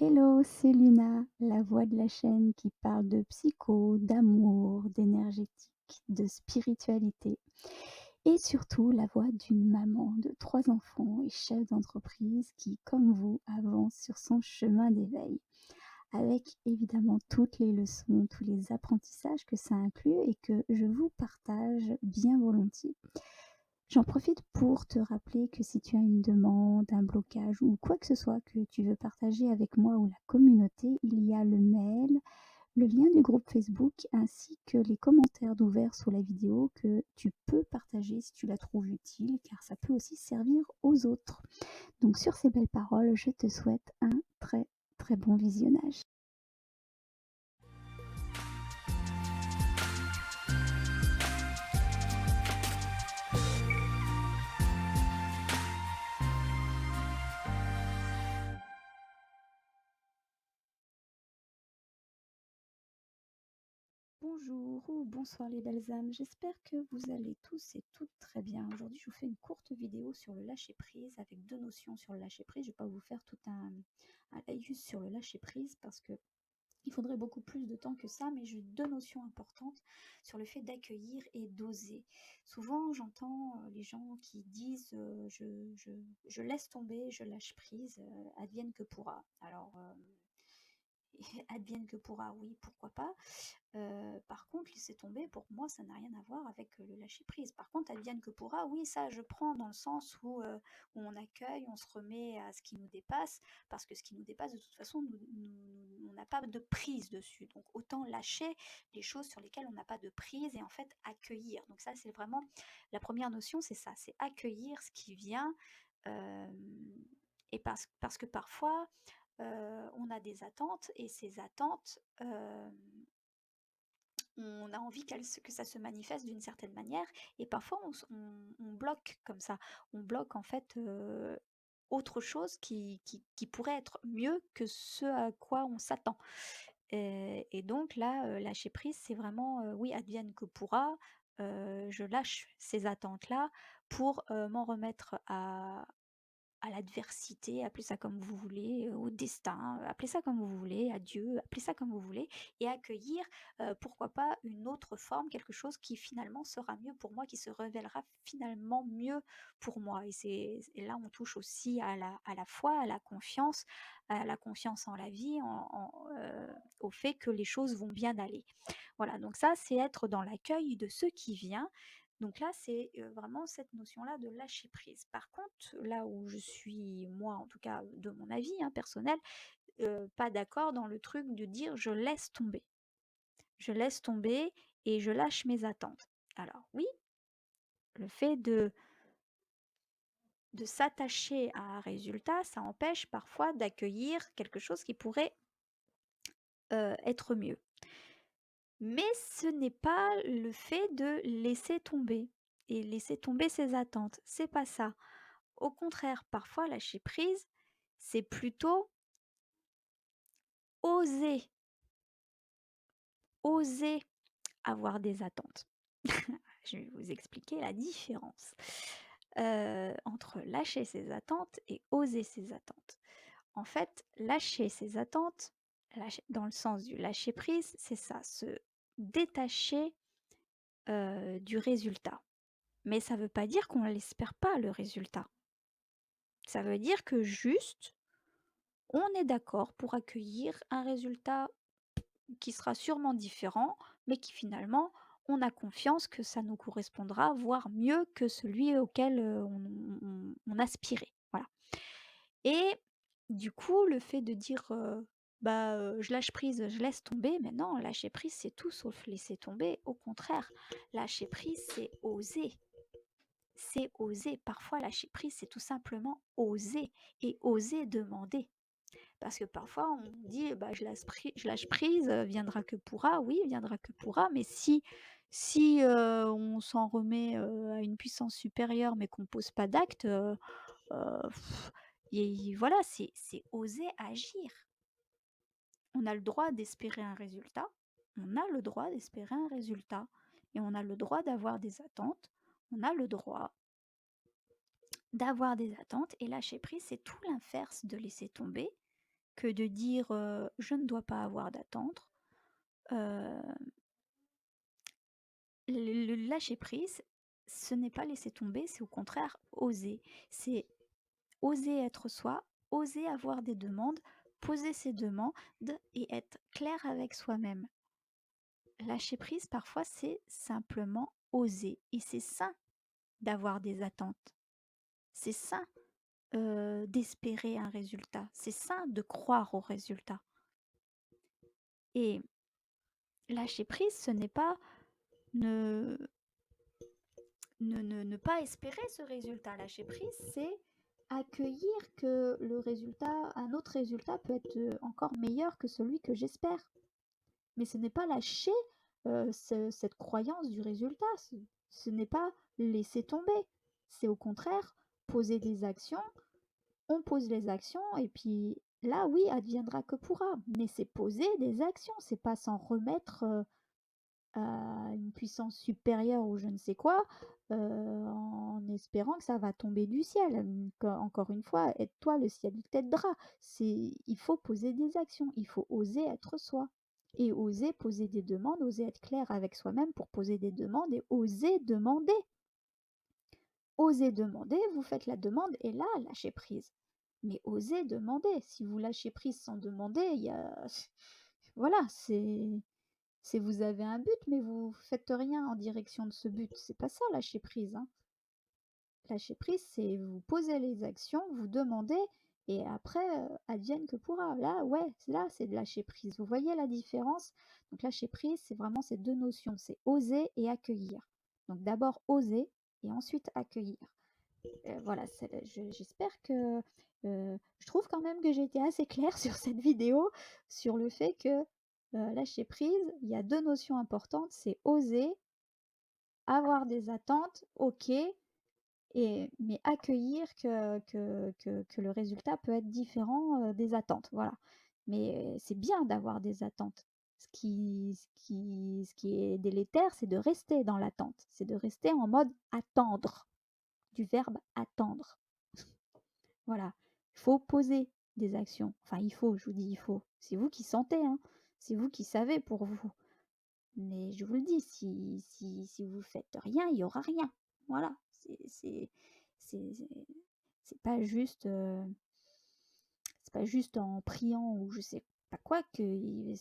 Hello, c'est Luna, la voix de la chaîne qui parle de psycho, d'amour, d'énergétique, de spiritualité et surtout la voix d'une maman de 3 enfants et chef d'entreprise qui, comme vous, avance sur son chemin d'éveil avec évidemment toutes les leçons, tous les apprentissages que ça inclut et que je vous partage bien volontiers. J'en profite pour te rappeler que si tu as une demande, un blocage ou quoi que ce soit que tu veux partager avec moi ou la communauté, il y a le mail, le lien du groupe Facebook ainsi que les commentaires d'ouvert sous la vidéo que tu peux partager si tu la trouves utile car ça peut aussi servir aux autres. Donc sur ces belles paroles, je te souhaite un très très bon visionnage. Bonjour ou bonsoir les belles âmes, j'espère que vous allez tous et toutes très bien. Aujourd'hui je vous fais une courte vidéo sur le lâcher prise avec deux notions sur le lâcher prise. Je ne vais pas vous faire tout un laïus sur le lâcher prise parce que il faudrait beaucoup plus de temps que ça, mais j'ai deux notions importantes sur le fait d'accueillir et d'oser. Souvent j'entends les gens qui disent je laisse tomber, je lâche prise, advienne que pourra. Alors advienne que pourra, oui, pourquoi pas. Par contre, laisser tomber, pour moi, ça n'a rien à voir avec le lâcher prise. Par contre, advienne que pourra, oui, ça je prends dans le sens où on accueille, on se remet à ce qui nous dépasse, parce que ce qui nous dépasse, de toute façon, on n'a pas de prise dessus. Donc autant lâcher les choses sur lesquelles on n'a pas de prise et en fait accueillir. Donc ça, c'est vraiment la première notion, c'est ça, c'est accueillir ce qui vient. euh, et parce que parfois, on a des attentes et ces attentes, on a envie que ça se manifeste d'une certaine manière et parfois on bloque comme ça. On bloque en fait autre chose qui pourrait être mieux que ce à quoi on s'attend. Et donc là, lâcher prise, c'est vraiment, oui, advienne que pourra. Je lâche ces attentes-là pour m'en remettre à l'adversité, appelez ça comme vous voulez, au destin, appelez ça comme vous voulez, à Dieu, appelez ça comme vous voulez, et accueillir, pourquoi pas une autre forme, quelque chose qui finalement sera mieux pour moi, qui se révélera finalement mieux pour moi. Et là, on touche aussi à la foi, à la confiance en la vie, au fait que les choses vont bien aller. Voilà, donc ça, c'est être dans l'accueil de ce qui vient. Donc là, c'est vraiment cette notion-là de lâcher prise. Par contre, là où je suis, moi, en tout cas, de mon avis personnel, pas d'accord dans le truc de dire je laisse tomber. Je laisse tomber et je lâche mes attentes. Alors oui, le fait de s'attacher à un résultat, ça empêche parfois d'accueillir quelque chose qui pourrait être mieux. Mais ce n'est pas le fait de laisser tomber et laisser tomber ses attentes. C'est pas ça. Au contraire, parfois lâcher prise, c'est plutôt oser, oser avoir des attentes. Je vais vous expliquer la différence entre lâcher ses attentes et oser ses attentes. En fait, lâcher ses attentes, dans le sens du lâcher prise, c'est ça, se détacher du résultat. Mais ça ne veut pas dire qu'on n'espère pas le résultat. Ça veut dire que juste, on est d'accord pour accueillir un résultat qui sera sûrement différent, mais qui finalement, on a confiance que ça nous correspondra, voire mieux que celui auquel on aspirait. Voilà. Et du coup, le fait de dire je lâche prise, je laisse tomber, mais non, lâcher prise, c'est tout sauf laisser tomber. Au contraire, lâcher prise, c'est oser. C'est oser. Parfois, lâcher prise, c'est tout simplement oser et oser demander. Parce que parfois, on dit je lâche prise, viendra que pourra. Oui, viendra que pourra, mais si on s'en remet à une puissance supérieure, mais qu'on pose pas d'acte, euh, et voilà, c'est oser agir. On a le droit d'espérer un résultat. On a le droit d'espérer un résultat. Et on a le droit d'avoir des attentes. On a le droit d'avoir des attentes et lâcher prise, c'est tout l'inverse de laisser tomber. que de dire je ne dois pas avoir d'attente. Euh, le lâcher prise, ce n'est pas laisser tomber, c'est au contraire oser. C'est oser être soi, oser avoir des demandes, poser ses demandes et être clair avec soi-même. Lâcher prise, parfois, c'est simplement oser. Et c'est sain d'avoir des attentes. C'est sain d'espérer un résultat. C'est sain de croire au résultat. Et lâcher prise, ce n'est pas ne, ne pas espérer ce résultat. Lâcher prise, c'est accueillir que le résultat, un autre résultat peut être encore meilleur que celui que j'espère. Mais ce n'est pas lâcher cette croyance du résultat. Ce n'est pas laisser tomber. C'est au contraire poser des actions. On pose les actions et puis là, oui, adviendra que pourra. Mais c'est poser des actions, c'est pas s'en remettre à une puissance supérieure ou je ne sais quoi, en espérant que ça va tomber du ciel. Encore une fois, aide-toi, le ciel t'aidera. Il faut poser des actions, il faut oser être soi. Et oser poser des demandes, oser être clair avec soi-même pour poser des demandes et oser demander. Oser demander, vous faites la demande et là, lâchez prise. Mais osez demander. Si vous lâchez prise sans demander, il y a... Voilà, c'est vous avez un but, mais vous faites rien en direction de ce but. C'est pas ça, lâcher prise. Hein. Lâcher prise, c'est vous posez les actions, vous demandez, et après, advienne que pourra. Là, ouais, là, c'est de lâcher prise. Vous voyez la différence? Donc, lâcher prise, c'est vraiment ces deux notions. C'est oser et accueillir. Donc, d'abord, oser et ensuite accueillir. Voilà, j'espère que je trouve quand même que j'ai été assez claire sur cette vidéo, sur le fait que lâcher prise, il y a deux notions importantes, c'est oser, avoir des attentes, ok, mais accueillir que le résultat peut être différent des attentes. Voilà. Mais c'est bien d'avoir des attentes. Ce qui est délétère, c'est de rester dans l'attente, c'est de rester en mode attendre, du verbe attendre. Voilà, il faut poser des actions. Enfin, il faut, je vous dis il faut. C'est vous qui sentez, hein. C'est vous qui savez pour vous. Mais je vous le dis, si vous faites rien, il y aura rien. Voilà, c'est pas juste, c'est pas juste en priant ou je sais pas quoi que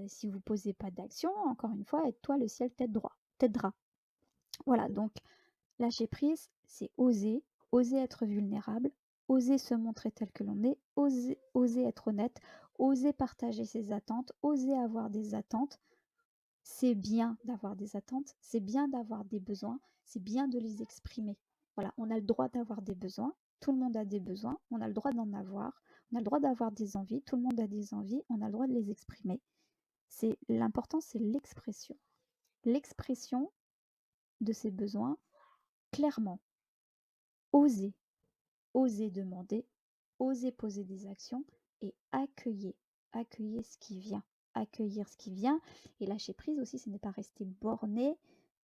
si vous posez pas d'action, encore une fois, aide-toi, le ciel t'aidera. Voilà, donc lâcher prise, c'est oser, oser être vulnérable, oser se montrer tel que l'on est, oser être honnête, oser partager ses attentes, oser avoir des attentes. C'est bien d'avoir des attentes, c'est bien d'avoir des besoins, c'est bien de les exprimer. Voilà, on a le droit d'avoir des besoins, tout le monde a des besoins, on a le droit d'en avoir, on a le droit d'avoir des envies, tout le monde a des envies, on a le droit de les exprimer. L'important, c'est l'expression. L'expression de ces besoins clairement. Oser, oser demander, oser poser des actions et accueillir ce qui vient, accueillir ce qui vient. Et lâcher prise aussi, ce n'est pas rester borné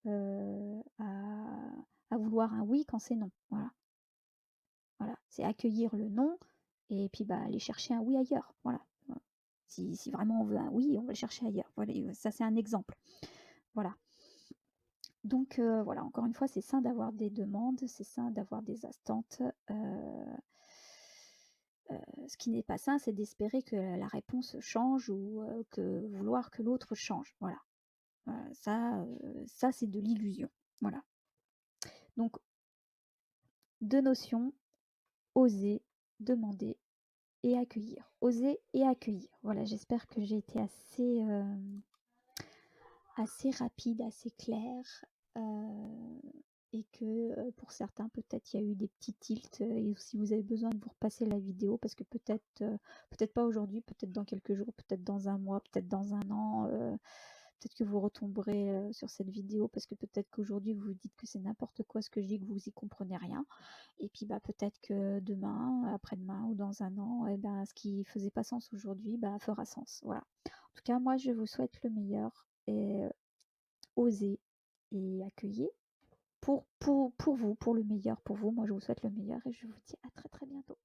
à vouloir un oui quand c'est non. Voilà, voilà. C'est accueillir le non et puis bah, aller chercher un oui ailleurs. Voilà. Si vraiment on veut un oui, on va le chercher ailleurs. Voilà, ça c'est un exemple. Voilà. Donc voilà, encore une fois, c'est sain d'avoir des demandes, c'est sain d'avoir des attentes. Ce qui n'est pas sain, c'est d'espérer que la réponse change ou que vouloir que l'autre change. Voilà. Ça c'est de l'illusion. Voilà. Donc, deux notions, oser, demander et accueillir. Oser et accueillir. Voilà, j'espère que j'ai été assez rapide, assez claire. Et que pour certains, peut-être il y a eu des petits tilts. Et si vous avez besoin de vous repasser la vidéo, parce que peut-être pas aujourd'hui, peut-être dans quelques jours, peut-être dans un mois, peut-être dans un an, peut-être que vous retomberez sur cette vidéo parce que peut-être qu'aujourd'hui vous vous dites que c'est n'importe quoi ce que je dis, que vous y comprenez rien. Et puis bah peut-être que demain, après-demain ou dans un an, eh ben, ce qui faisait pas sens aujourd'hui, bah, fera sens. Voilà. En tout cas, moi je vous souhaite le meilleur et osez et accueillez pour vous, pour le meilleur pour vous. Moi je vous souhaite le meilleur et je vous dis à très très bientôt.